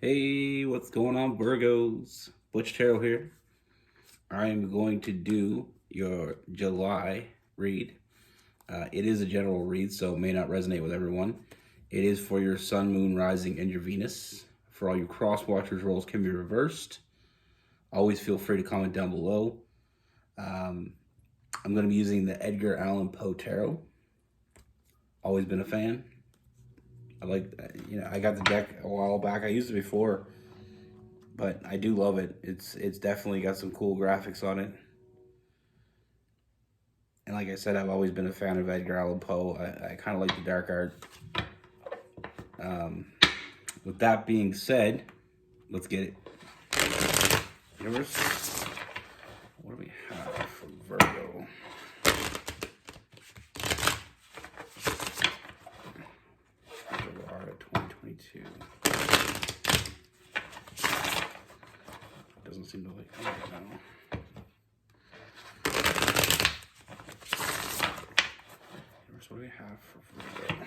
Hey, what's going on, Virgos? Butch here. I am going to do your July read. It is a general read, so it may not resonate with everyone. It is for your Sun, Moon, Rising, and your Venus. For all you cross watchers, roles can be reversed. Always feel free to comment down below. I'm going to be using the Edgar Allan Poe Tarot. Always been a fan. I got the deck a while back. I used it before, but I do love it. It's definitely got some cool graphics on it. And like I said, I've always been a fan of Edgar Allan Poe. I kind of like the dark art. With that being said, let's get it. Universe, what do we have for Virgo? Virgo art 2022. Doesn't seem to like that now. What do we have for Virgo?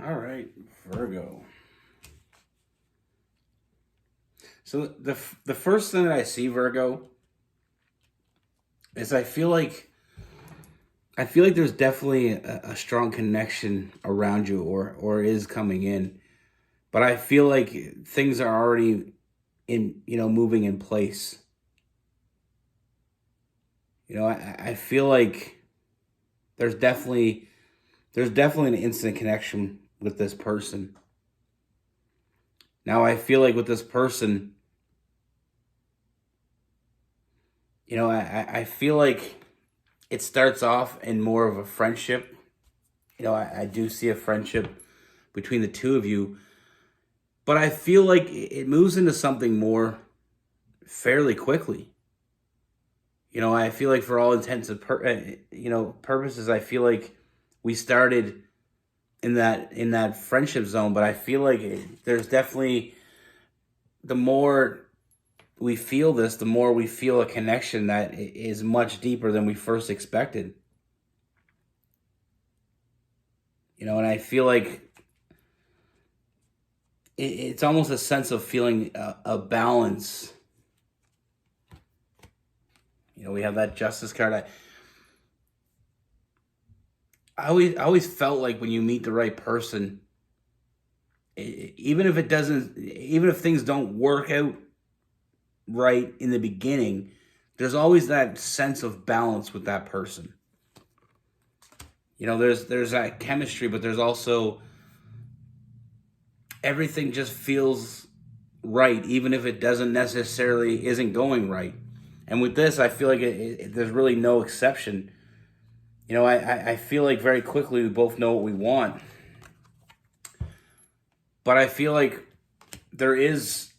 All right, Virgo. So the first thing that I see, Virgo, is I feel like there's definitely a strong connection around you, or is coming in, but I feel like things are already moving in place. I feel like there's definitely an instant connection with this person. Now I feel like with this person, I feel like it starts off in more of a friendship. I do see a friendship between the two of you, but I feel like it moves into something more fairly quickly. I feel like for all intents and purposes, I feel like we started in that friendship zone, but I feel like there's definitely, the more we feel this, the more we feel a connection that is much deeper than we first expected. And I feel like it's almost a sense of feeling a balance. We have that Justice card. I always felt like when you meet the right person, even if things don't work out right in the beginning, there's always that sense of balance with that person. There's that chemistry, but there's also, everything just feels right, even if it doesn't necessarily isn't going right. And with this, I feel like there's really no exception. I feel like very quickly we both know what we want. But I feel like there is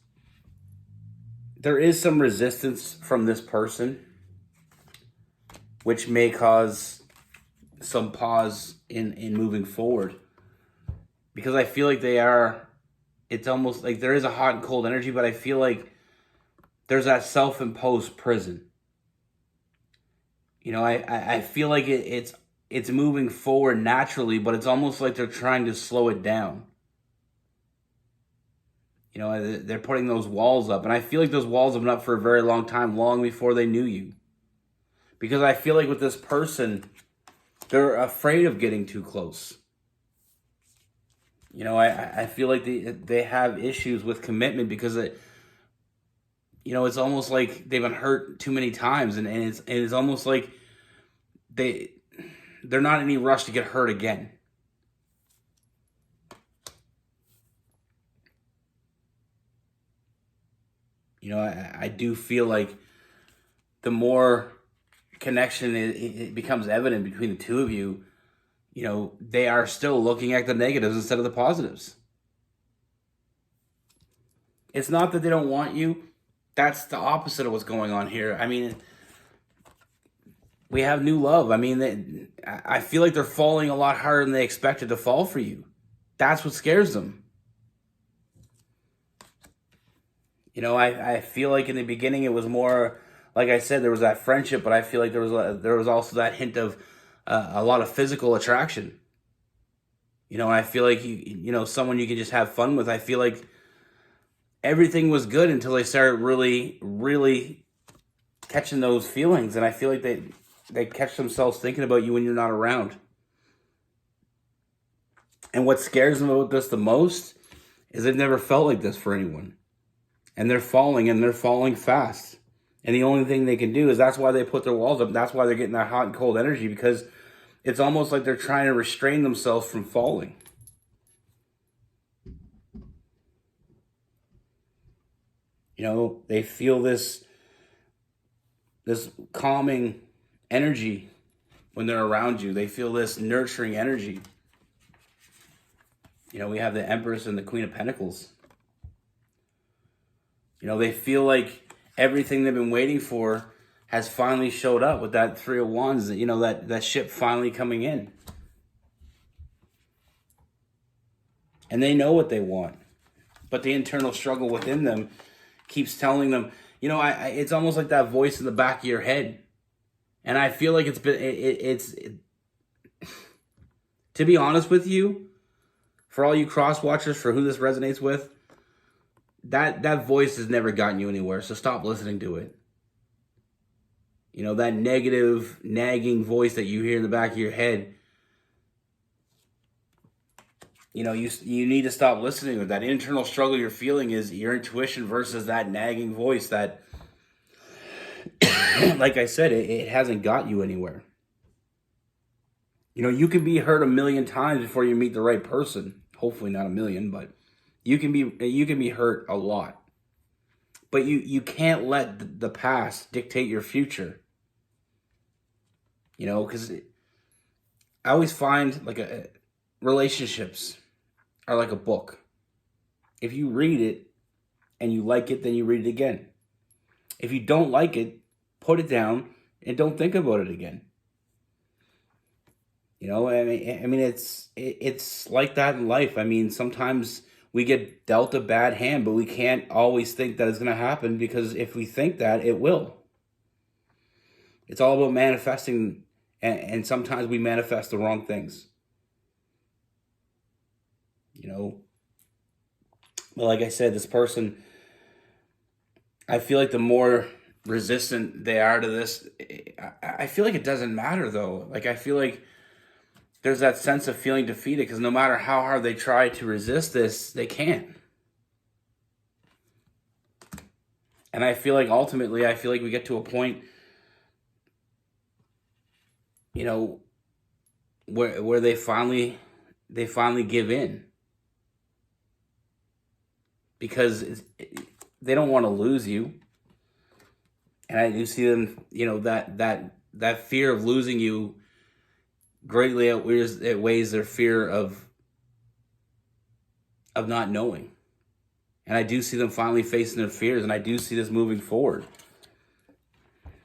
some resistance from this person, which may cause some pause in moving forward. Because I feel like it's almost like there is a hot and cold energy, but I feel like there's that self-imposed prison. I feel like it's moving forward naturally, but it's almost like they're trying to slow it down. They're putting those walls up, and I feel like those walls have been up for a very long time, long before they knew you. Because I feel like with this person, they're afraid of getting too close. I feel like they have issues with commitment because it's almost like they've been hurt too many times, and it's almost like they're not in any rush to get hurt again. You know, I do feel like the more connection it becomes evident between the two of you, you know, they are still looking at the negatives instead of the positives. It's not that they don't want you. That's the opposite of what's going on here. I mean, we have new love. I mean, I feel like they're falling a lot harder than they expected to fall for you. That's what scares them. You know, I feel like in the beginning it was more, like I said, there was that friendship, but I feel like there was also that hint of a lot of physical attraction. You know, I feel like you know, someone you can just have fun with. I feel like everything was good until they started really catching those feelings, and I feel like they catch themselves thinking about you when you're not around. And what scares them about this the most is they've never felt like this for anyone, and they're falling fast. And the only thing they can do is, that's why they put their walls up. That's why they're getting that hot and cold energy, because it's almost like they're trying to restrain themselves from falling. You know, they feel this calming energy when they're around you. They feel this nurturing energy. You know, we have the Empress and the Queen of Pentacles. You know, they feel like everything they've been waiting for has finally showed up with that Three of Wands. You know, that ship finally coming in. And they know what they want. But the internal struggle within them keeps telling them, you know, it's almost like that voice in the back of your head. And I feel like it's to be honest with you, for all you cross watchers, for who this resonates with, that voice has never gotten you anywhere. So stop listening to it. You know, that negative, nagging voice that you hear in the back of your head, you know, you need to stop listening to it. That internal struggle you're feeling is your intuition versus that nagging voice that, like I said, it hasn't got you anywhere. You know, you can be hurt 1,000,000 times before you meet the right person. Hopefully not 1,000,000, but you can be hurt a lot. But you can't let the past dictate your future. You know, because I always find like relationships are like a book. If you read it and you like it, then you read it again. If you don't like it, put it down and don't think about it again. You know, I mean, it's like that in life. I mean, sometimes we get dealt a bad hand, but we can't always think that it's going to happen, because if we think that, it will. It's all about manifesting, and sometimes we manifest the wrong things. You know, well, like I said, this person, I feel like the more resistant they are to this, I feel like it doesn't matter though. Like, I feel like there's that sense of feeling defeated, because no matter how hard they try to resist this, they can't. And I feel like ultimately, we get to a point, you know, where they finally give in, because they don't want to lose you. And I do see them, you know, that fear of losing you greatly outweighs their fear of not knowing. And I do see them finally facing their fears, and I do see this moving forward.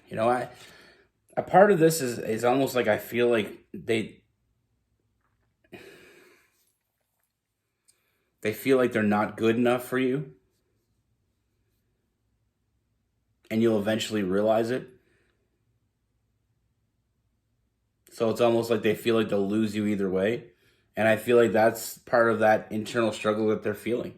You know, a part of this is almost like, I feel like they feel like they're not good enough for you, and you'll eventually realize it. So it's almost like they feel like they'll lose you either way. And I feel like that's part of that internal struggle that they're feeling.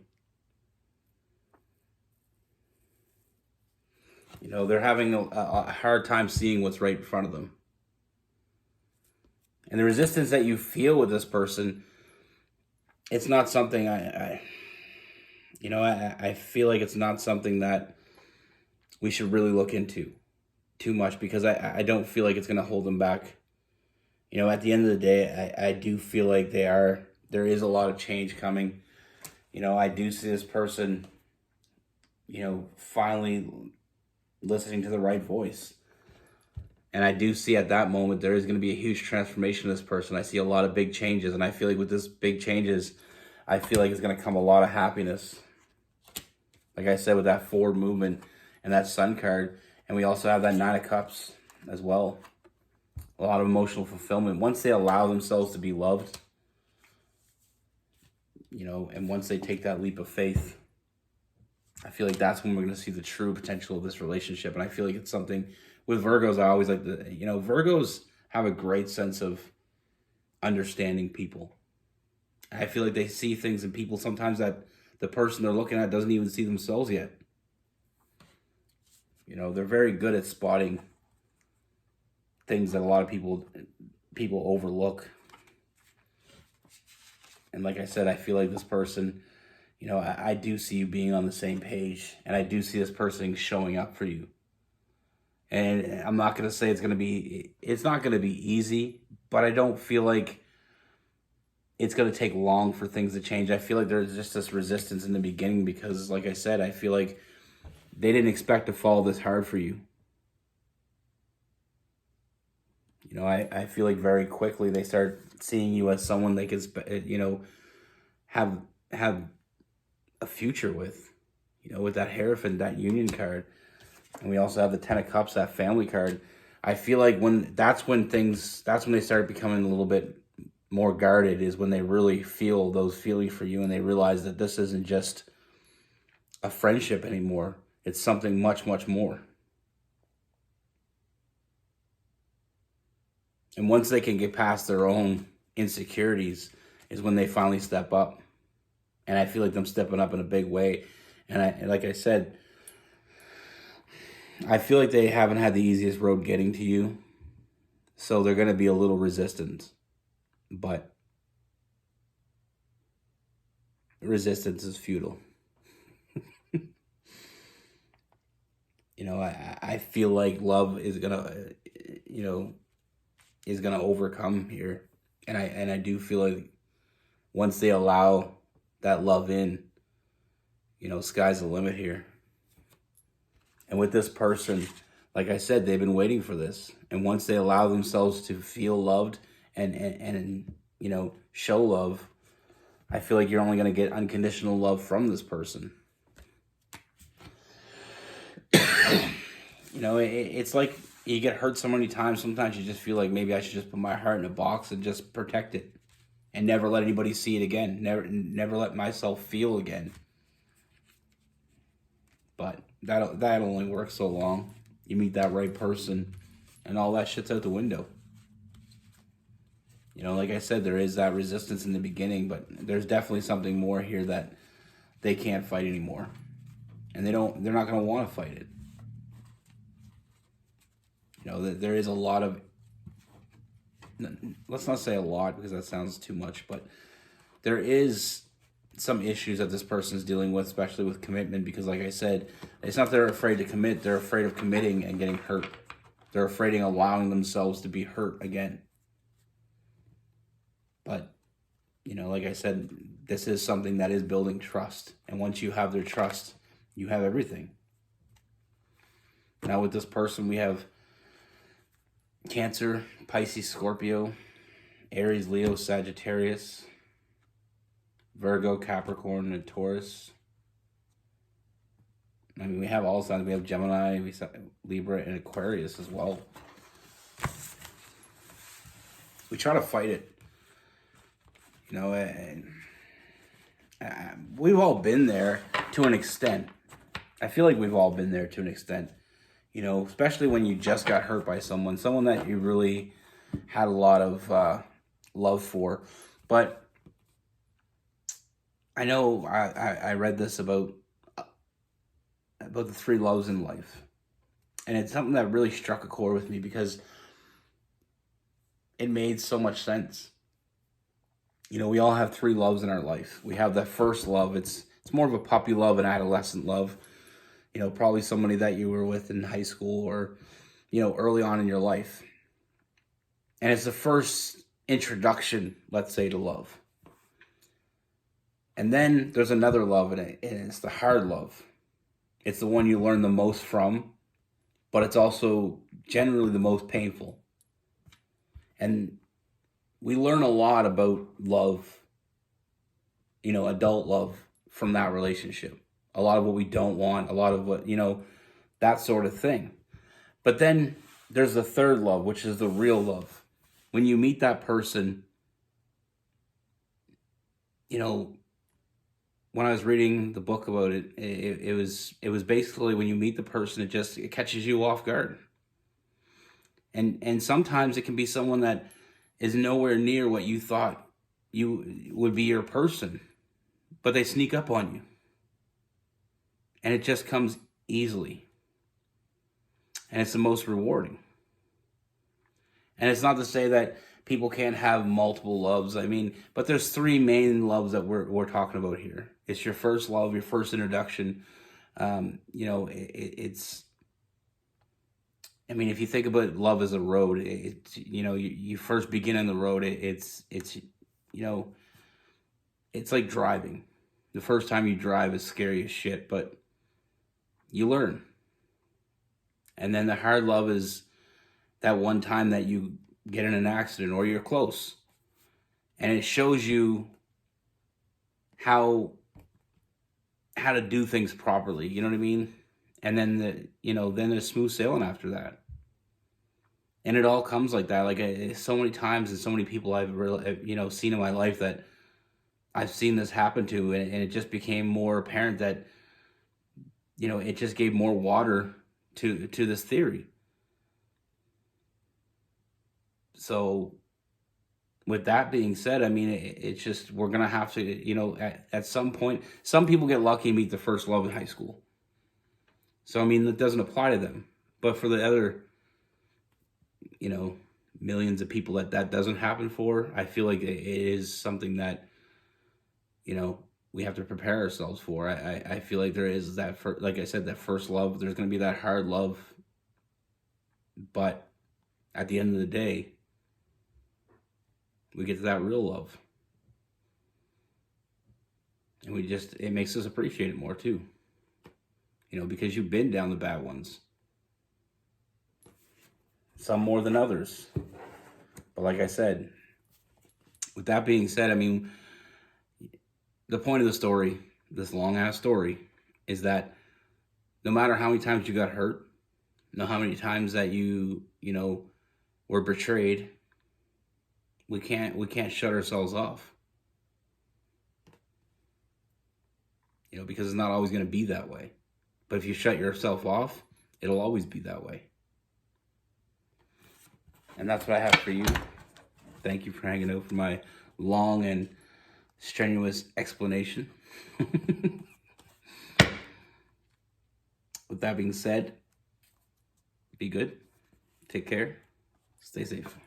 You know, they're having a hard time seeing what's right in front of them. And the resistance that you feel with this person, it's not something I feel like it's not something that we should really look into too much, because I don't feel like it's going to hold them back. You know, at the end of the day, I do feel like there is a lot of change coming. You know, I do see this person finally listening to the right voice. And I do see at that moment there is going to be a huge transformation of this person. I see a lot of big changes, and I feel like with this big changes, I feel like it's going to come a lot of happiness. Like I said, with that forward movement and that Sun card, and we also have that Nine of Cups as well. A lot of emotional fulfillment. Once they allow themselves to be loved, and once they take that leap of faith, I feel like that's when we're going to see the true potential of this relationship. And I feel like it's something with Virgos, I always like Virgos have a great sense of understanding people. I feel like they see things in people sometimes that the person they're looking at doesn't even see themselves yet. They're very good at spotting things that a lot of people overlook. And like I said, I feel like this person, I do see you being on the same page, and I do see this person showing up for you. And I'm not going to say it's not going to be easy, but I don't feel like it's going to take long for things to change. I feel like there's just this resistance in the beginning because, like I said, I feel like they didn't expect to fall this hard for you. I feel like very quickly they start seeing you as someone they could, have a future with, with that Hierophant, that Union card. And we also have the Ten of Cups, that family card. I feel like that's when they start becoming a little bit more guarded, is when they really feel those feelings for you and they realize that this isn't just a friendship anymore. It's something much, much more. And once they can get past their own insecurities is when they finally step up. And I feel like them stepping up in a big way. And like I said, I feel like they haven't had the easiest road getting to you. So they're going to be a little resistant. But resistance is futile. I feel like love is going to, overcome here. And I do feel like once they allow that love in, sky's the limit here. And with this person, like I said, they've been waiting for this. And once they allow themselves to feel loved and show love, I feel like you're only going to get unconditional love from this person. It's like you get hurt so many times. Sometimes you just feel like maybe I should just put my heart in a box and just protect it and never let anybody see it again. Never let myself feel again. But that only works so long. You meet that right person and all that shit's out the window. Like I said, there is that resistance in the beginning, but there's definitely something more here that they can't fight anymore. And they're not going to want to fight it. That there is a lot of, let's not say a lot because that sounds too much, but there is some issues that this person is dealing with, especially with commitment, because like I said, it's not they're afraid to commit, they're afraid of committing and getting hurt. They're afraid of allowing themselves to be hurt again. But, like I said, this is something that is building trust. And once you have their trust, you have everything. Now with this person, we have Cancer, Pisces, Scorpio, Aries, Leo, Sagittarius, Virgo, Capricorn, and Taurus. I mean, we have all signs. We have Gemini, Libra, and Aquarius as well. We try to fight it. And we've all been there to an extent. I feel like we've all been there to an extent. Especially when you just got hurt by someone that you really had a lot of love for. But I know I read this about the three loves in life. And it's something that really struck a chord with me because it made so much sense. We all have three loves in our life. We have that first love. It's more of a puppy love, an adolescent love. Probably somebody that you were with in high school or, early on in your life. And it's the first introduction, let's say, to love. And then there's another love in it, and it's the hard love. It's the one you learn the most from, but it's also generally the most painful. And we learn a lot about love, adult love from that relationship. A lot of what we don't want, a lot of what, that sort of thing. But then there's the third love, which is the real love. When you meet that person, when I was reading the book about it, it was basically when you meet the person, it catches you off guard. And sometimes it can be someone that is nowhere near what you thought you would be your person, but they sneak up on you. And it just comes easily. And it's the most rewarding. And it's not to say that people can't have multiple loves. I mean, but there's three main loves that we're talking about here. It's your first love, your first introduction. It's. I mean, if you think about love as a road, you first begin on the road. It's like driving. The first time you drive is scary as shit, but you learn. And then the hard love is that one time that you get in an accident or you're close. And it shows you how to do things properly, you know what I mean? And then then there's smooth sailing after that. And it all comes like that. Like so many times and so many people I've really, seen in my life that I've seen this happen to, and it just became more apparent that, it just gave more water to this theory. So with that being said, I mean, it's just, we're going to have to, at some point, some people get lucky and meet the first love in high school. So, I mean, that doesn't apply to them. But for the other, millions of people that doesn't happen for, I feel like it is something that, we have to prepare ourselves for. I feel like there is that, like I said, that first love. There's going to be that hard love. But at the end of the day, we get to that real love. And it makes us appreciate it more too. Because you've been down the bad ones. Some more than others. But like I said, with that being said, I mean, the point of the story, this long ass story, is that no matter how many times you got hurt, no how many times that you were betrayed, we can't shut ourselves off. Because it's not always going to be that way. But if you shut yourself off, it'll always be that way. And that's what I have for you. Thank you for hanging out for my long and strenuous explanation. With that being said, be good. Take care. Stay safe.